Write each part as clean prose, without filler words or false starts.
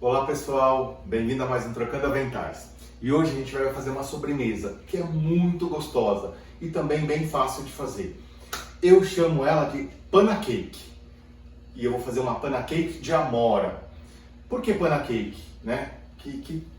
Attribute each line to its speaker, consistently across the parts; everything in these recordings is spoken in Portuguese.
Speaker 1: Olá pessoal, bem-vindo a mais um Trocando Aventais. E hoje a gente vai fazer uma sobremesa que é muito gostosa e também bem fácil de fazer. Eu chamo ela de panna cake e eu vou fazer uma panna cake de amora. Por que panna cake, né?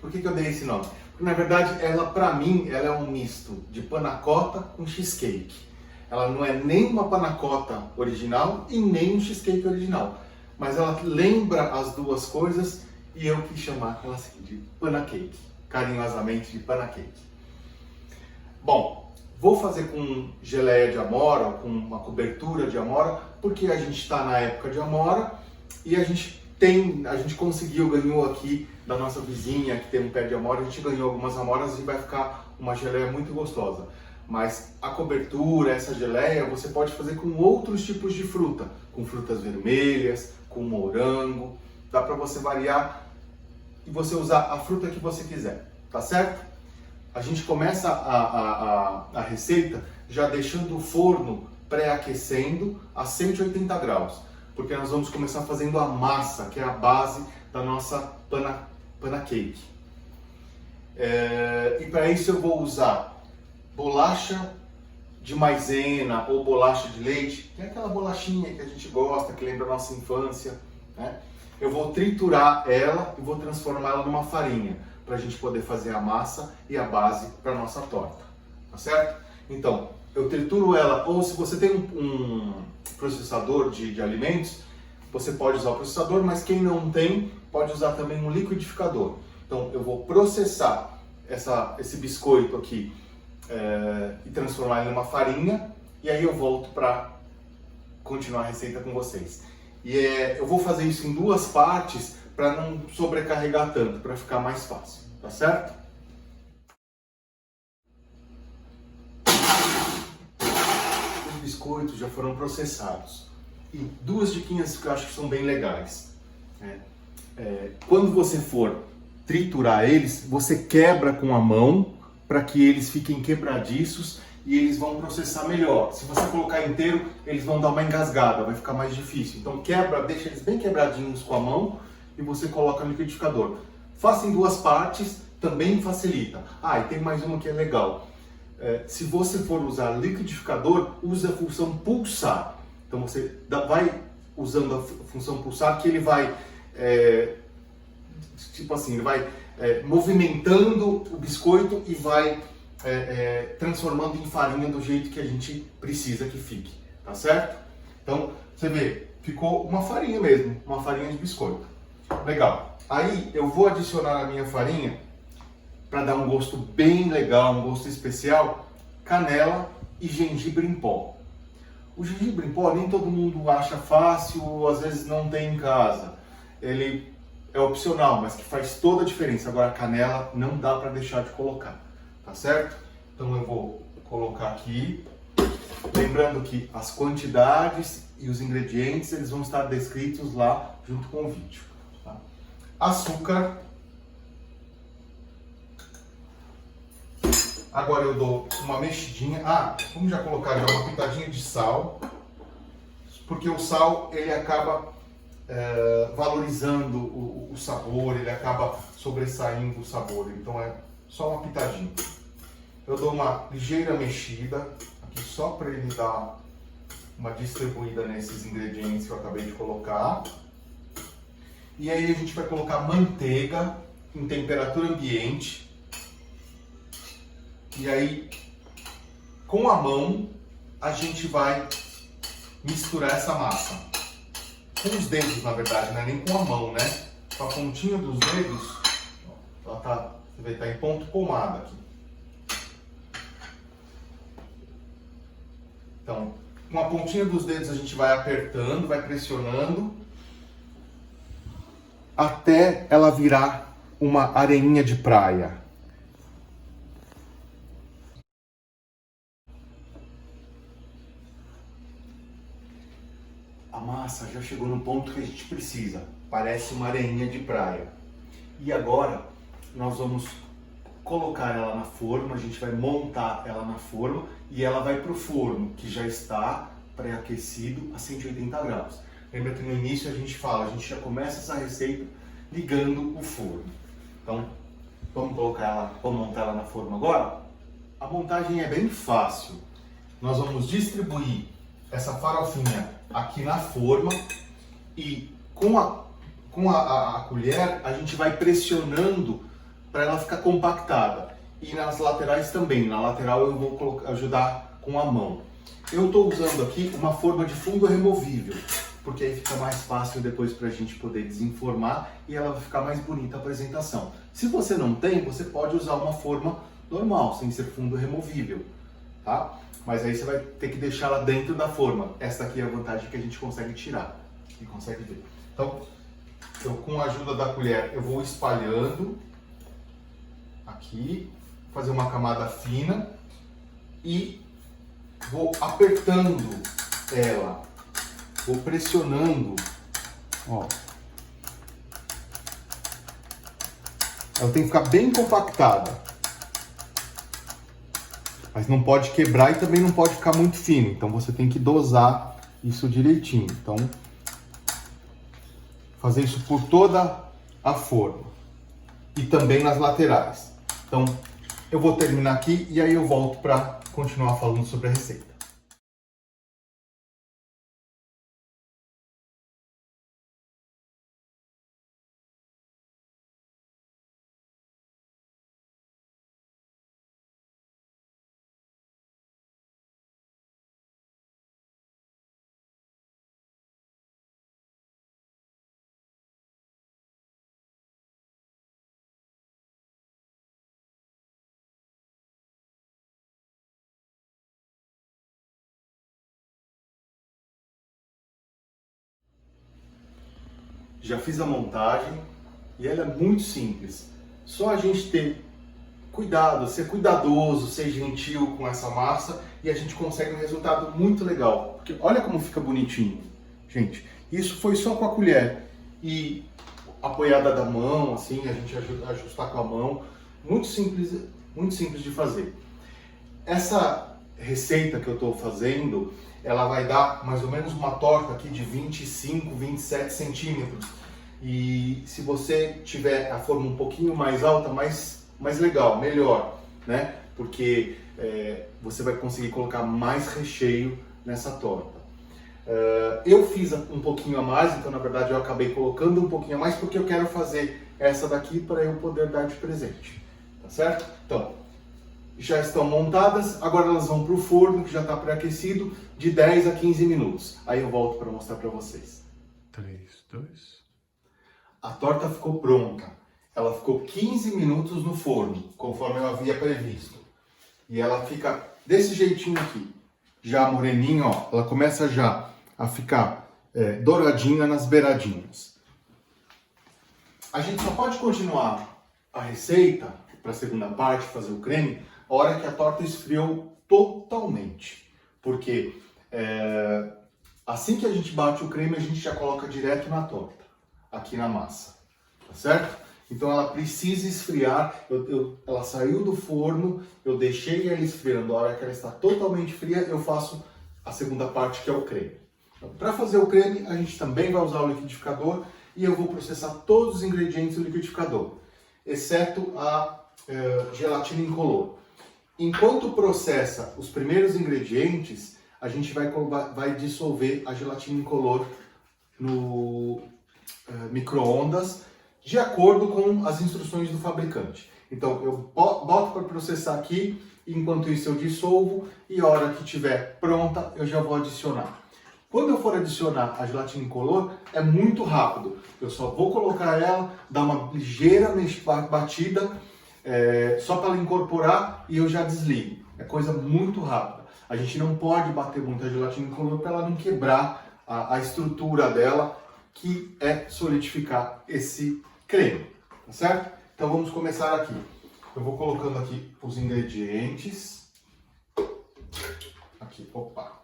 Speaker 1: Por que eu dei esse nome? Porque na verdade ela, para mim, ela é um misto de panna cotta com cheesecake. Ela não é nem uma panna cotta original e nem um cheesecake original, mas ela lembra as duas coisas. E eu quis chamar ela assim de panna cake, carinhosamente de panna cake. Bom, vou fazer com geleia de amora, com uma cobertura de amora, porque a gente está na época de amora e a gente ganhou aqui da nossa vizinha que tem um pé de amora, a gente ganhou algumas amoras e vai ficar uma geleia muito gostosa. Mas a cobertura, essa geleia, você pode fazer com outros tipos de fruta, com frutas vermelhas, com morango, dá para você variar e você usar a fruta que você quiser, tá certo? A gente começa a receita já deixando o forno pré-aquecendo a 180 graus, porque nós vamos começar fazendo a massa, que é a base da nossa panna cake. E para isso eu vou usar bolacha de maisena ou bolacha de leite, que é aquela bolachinha que a gente gosta, que lembra a nossa infância, né? Eu vou triturar ela e vou transformá-la numa farinha, para a gente poder fazer a massa e a base para a nossa torta, tá certo? Então, eu trituro ela, ou se você tem um processador de alimentos, você pode usar o processador, mas quem não tem, pode usar também um liquidificador. Então, eu vou processar esse biscoito aqui e transformar ele numa farinha, e aí eu volto para continuar a receita com vocês. E eu vou fazer isso em duas partes para não sobrecarregar tanto, para ficar mais fácil, tá certo? Os biscoitos já foram processados. E duas diquinhas que eu acho que são bem legais. Quando você for triturar eles, você quebra com a mão para que eles fiquem quebradiços e eles vão processar melhor. Se você colocar inteiro, eles vão dar uma engasgada, vai ficar mais difícil. Então quebra, deixa eles bem quebradinhos com a mão e você coloca no liquidificador. Faça em duas partes, também facilita. E tem mais uma que é legal. Se você for usar liquidificador, use a função pulsar. Então você vai usando a função pulsar, que ele vai, ele vai movimentando o biscoito e vai transformando em farinha do jeito que a gente precisa que fique, tá certo? Então, você vê, ficou uma farinha mesmo, uma farinha de biscoito. Legal. Aí eu vou adicionar a minha farinha para dar um gosto bem legal, um gosto especial, canela e gengibre em pó. O gengibre em pó nem todo mundo acha fácil, ou às vezes não tem em casa. Ele é opcional, mas que faz toda a diferença. Agora a canela não dá para deixar de colocar, tá certo? Então eu vou colocar aqui, lembrando que as quantidades e os ingredientes eles vão estar descritos lá junto com o vídeo. Tá? Açúcar. Agora eu dou uma mexidinha. Vamos já colocar já uma pitadinha de sal, porque o sal ele acaba valorizando o sabor, ele acaba sobressaindo o sabor, então é só uma pitadinha. Eu dou uma ligeira mexida aqui só para ele dar uma distribuída nesses ingredientes que eu acabei de colocar. E aí a gente vai colocar manteiga em temperatura ambiente. E aí, com a mão, a gente vai misturar essa massa. Com os dedos, na verdade, não é nem com a mão, né? Com a pontinha dos dedos, ela você vê, tá em ponto pomada aqui. Então, com a pontinha dos dedos a gente vai apertando, vai pressionando, até ela virar uma areinha de praia. A massa já chegou no ponto que a gente precisa, parece uma areinha de praia. E agora nós vamos colocar ela na forma, a gente vai montar ela na forma e ela vai para o forno, que já está pré-aquecido a 180 graus. Lembra que no início a gente já começa essa receita ligando o forno. Então, vamos montar ela na forma agora? A montagem é bem fácil. Nós vamos distribuir essa farofinha aqui na forma e com a colher a gente vai pressionando para ela ficar compactada. E nas laterais também. Na lateral eu vou ajudar com a mão. Eu estou usando aqui uma forma de fundo removível, porque aí fica mais fácil depois para a gente poder desenformar e ela vai ficar mais bonita a apresentação. Se você não tem, você pode usar uma forma normal, sem ser fundo removível, tá? Mas aí você vai ter que deixar ela dentro da forma. Essa aqui é a vantagem que a gente consegue tirar e consegue ver. Então, eu com a ajuda da colher eu vou espalhando aqui, fazer uma camada fina e vou apertando ela, vou pressionando, ó. Ela tem que ficar bem compactada, mas não pode quebrar e também não pode ficar muito fino, então você tem que dosar isso direitinho. Então, fazer isso por toda a forma e também nas laterais. Então, eu vou terminar aqui e aí eu volto para continuar falando sobre a receita. Já fiz a montagem e ela é muito simples. Só a gente ter cuidado, ser cuidadoso, ser gentil com essa massa e a gente consegue um resultado muito legal. Porque olha como fica bonitinho, gente. Isso foi só com a colher e apoiada da mão, assim, a gente ajustar com a mão. Muito simples de fazer. Essa receita que eu estou fazendo, ela vai dar mais ou menos uma torta aqui de 25, 27 centímetros. E se você tiver a forma um pouquinho mais alta, mais legal, melhor, né? Porque você vai conseguir colocar mais recheio nessa torta. Eu fiz um pouquinho a mais, então na verdade eu acabei colocando um pouquinho a mais porque eu quero fazer essa daqui para eu poder dar de presente, tá certo? Então, já estão montadas, agora elas vão para o forno que já está pré-aquecido de 10 a 15 minutos. Aí eu volto para mostrar para vocês.
Speaker 2: 3, 2...
Speaker 1: A torta ficou pronta. Ela ficou 15 minutos no forno, conforme eu havia previsto. E ela fica desse jeitinho aqui, já moreninha, ó. Ela começa já a ficar douradinha nas beiradinhas. A gente só pode continuar a receita para a segunda parte, fazer o creme, a hora que a torta esfriou totalmente. Porque assim que a gente bate o creme, a gente já coloca direto na torta, aqui na massa, tá certo? Então ela precisa esfriar, ela saiu do forno, eu deixei ela esfriando, a hora que ela está totalmente fria, eu faço a segunda parte, que é o creme. Então, para fazer o creme, a gente também vai usar o liquidificador e eu vou processar todos os ingredientes do liquidificador, exceto a gelatina incolor. Enquanto processa os primeiros ingredientes, a gente vai dissolver a gelatina incolor no micro-ondas, de acordo com as instruções do fabricante. Então eu boto para processar aqui, enquanto isso eu dissolvo e a hora que estiver pronta eu já vou adicionar. Quando eu for adicionar a gelatina incolor, é muito rápido. Eu só vou colocar ela, dar uma ligeira batida, só para ela incorporar e eu já desligo. É coisa muito rápida. A gente não pode bater muito a gelatina incolor para ela não quebrar a estrutura dela, que é solidificar esse creme, tá certo? Então vamos começar aqui. Eu vou colocando aqui os ingredientes. Aqui, opa.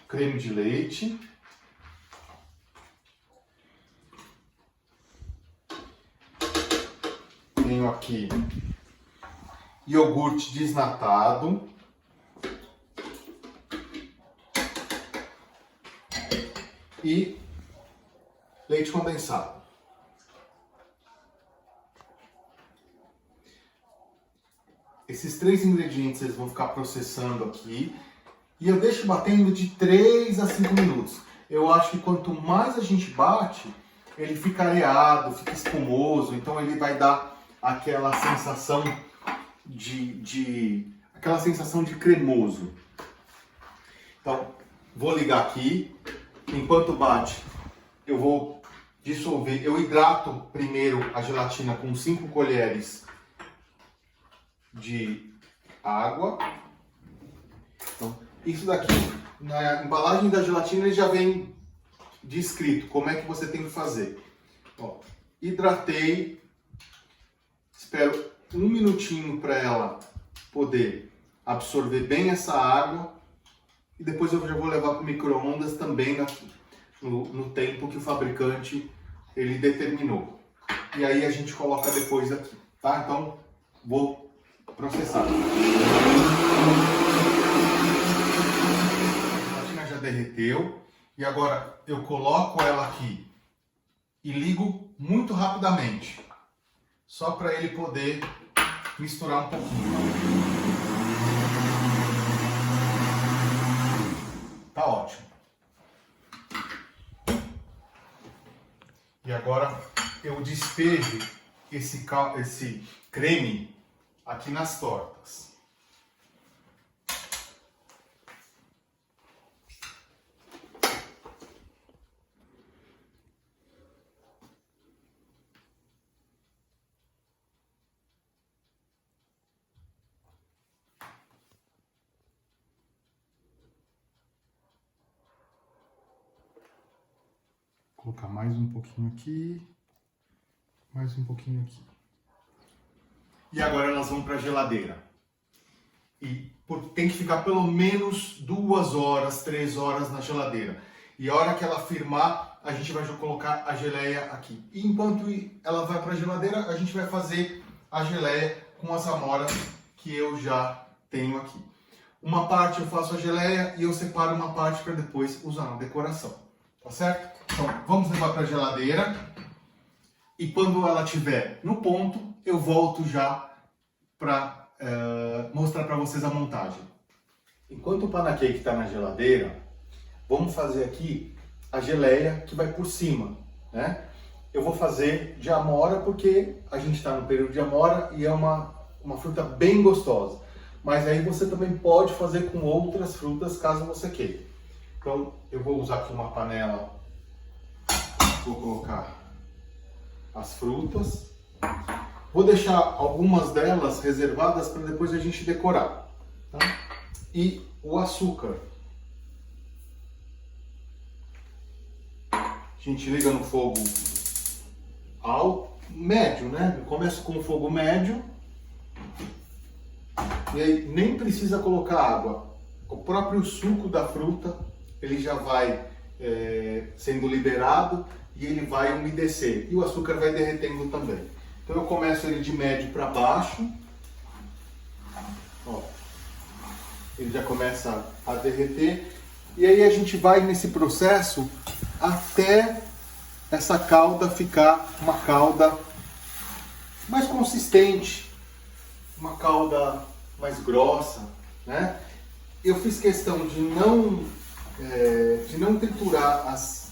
Speaker 1: Creme de leite. Tenho aqui iogurte desnatado. E leite condensado. Esses 3 ingredientes eles vão ficar processando aqui. E eu deixo batendo de 3 a 5 minutos. Eu acho que quanto mais a gente bate, ele fica areado, fica espumoso. Então ele vai dar aquela sensação aquela sensação de cremoso. Então, vou ligar aqui. Enquanto bate, eu vou dissolver. Eu hidrato primeiro a gelatina com 5 colheres de água. Então, isso daqui, na embalagem da gelatina, ele já vem descrito como é que você tem que fazer. Ó, hidratei, espero 1 minutinho para ela poder absorver bem essa água e depois eu já vou levar para o micro-ondas também no tempo que o fabricante ele determinou. E aí a gente coloca depois aqui, tá? Então, vou processar. Derreteu e agora eu coloco ela aqui e ligo muito rapidamente, só para ele poder misturar um pouquinho. Tá ótimo. E agora eu despejo esse creme aqui nas tortas. Colocar mais um pouquinho aqui, mais um pouquinho aqui. E agora elas vão para a geladeira. E tem que ficar pelo menos 2 horas, 3 horas na geladeira. E a hora que ela firmar, a gente vai colocar a geleia aqui. E enquanto ela vai para a geladeira, a gente vai fazer a geleia com as amoras que eu já tenho aqui. Uma parte eu faço a geleia e eu separo uma parte para depois usar na decoração. Tá certo? Então, vamos levar para a geladeira e quando ela estiver no ponto, eu volto já para mostrar para vocês a montagem. Enquanto o pancake está na geladeira, vamos fazer aqui a geleia que vai por cima, né? Eu vou fazer de amora porque a gente está no período de amora e é uma fruta bem gostosa. Mas aí você também pode fazer com outras frutas caso você queira. Então, eu vou usar aqui uma panela. Vou colocar as frutas. Vou deixar algumas delas reservadas para depois a gente decorar. Tá? E o açúcar. A gente liga no fogo médio, né? Eu começo com o fogo médio. E aí nem precisa colocar água. O próprio suco da fruta, ele já vai sendo liberado e ele vai umedecer. E o açúcar vai derretendo também. Então eu começo ele de médio para baixo. Ó, ele já começa a derreter. E aí a gente vai nesse processo até essa calda ficar uma calda mais consistente, uma calda mais grossa, né? Eu fiz questão de não triturar as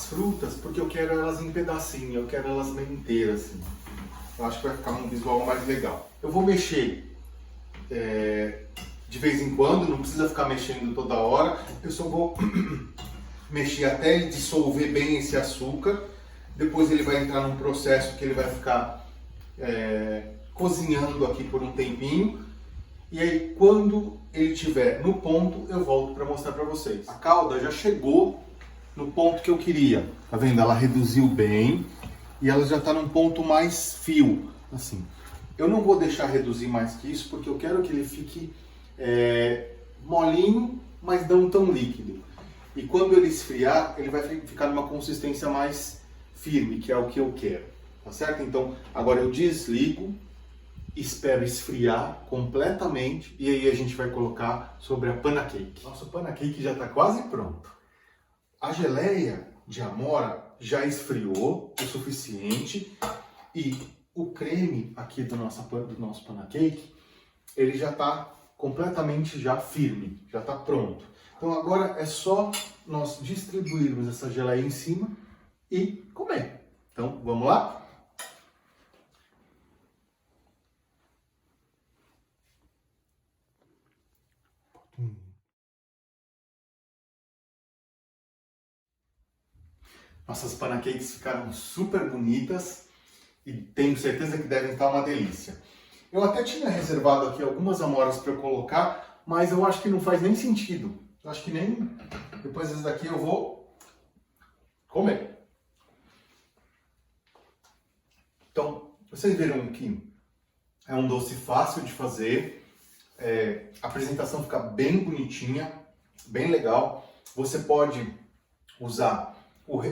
Speaker 1: frutas, porque eu quero elas em pedacinho, eu quero elas bem inteiras, assim. Eu acho que vai ficar um visual mais legal. Eu vou mexer de vez em quando, não precisa ficar mexendo toda hora, eu só vou mexer até ele dissolver bem esse açúcar. Depois ele vai entrar num processo que ele vai ficar cozinhando aqui por um tempinho. E aí quando ele estiver no ponto, eu volto para mostrar para vocês. A calda já chegou no ponto que eu queria. Tá vendo? Ela reduziu bem e ela já está num ponto mais fio, assim. Eu não vou deixar reduzir mais que isso, porque eu quero que ele fique molinho, mas não tão líquido. E quando ele esfriar, ele vai ficar numa consistência mais firme, que é o que eu quero. Tá certo? Então, agora eu desligo, espero esfriar completamente e aí a gente vai colocar sobre a pancake. Nosso pancake já está quase pronto. A geleia de amora já esfriou o suficiente e o creme aqui do nosso pancake, ele já está completamente já firme, já está pronto. Então agora é só nós distribuirmos essa geleia em cima e comer. Então vamos lá? Nossas pancakes ficaram super bonitas e tenho certeza que devem estar uma delícia. Eu até tinha reservado aqui algumas amoras para eu colocar, mas eu acho que não faz nem sentido. Eu acho que nem... Depois desse daqui eu vou comer. Então, vocês viram que é um doce fácil de fazer, a apresentação fica bem bonitinha, bem legal. Você pode usar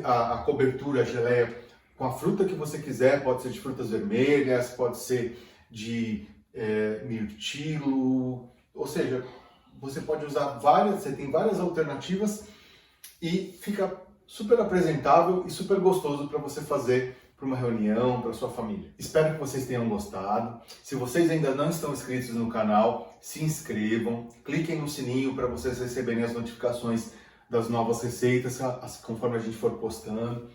Speaker 1: a cobertura, a geleia, com a fruta que você quiser, pode ser de frutas vermelhas, pode ser de mirtilo, ou seja, você pode usar você tem várias alternativas e fica super apresentável e super gostoso para você fazer para uma reunião, para sua família. Espero que vocês tenham gostado. Se vocês ainda não estão inscritos no canal, se inscrevam, cliquem no sininho para vocês receberem as notificações das novas receitas, conforme a gente for postando.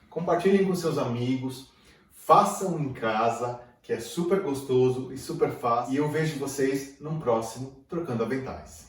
Speaker 1: Compartilhem com seus amigos, façam em casa, que é super gostoso e super fácil. E eu vejo vocês num próximo Trocando Aventais.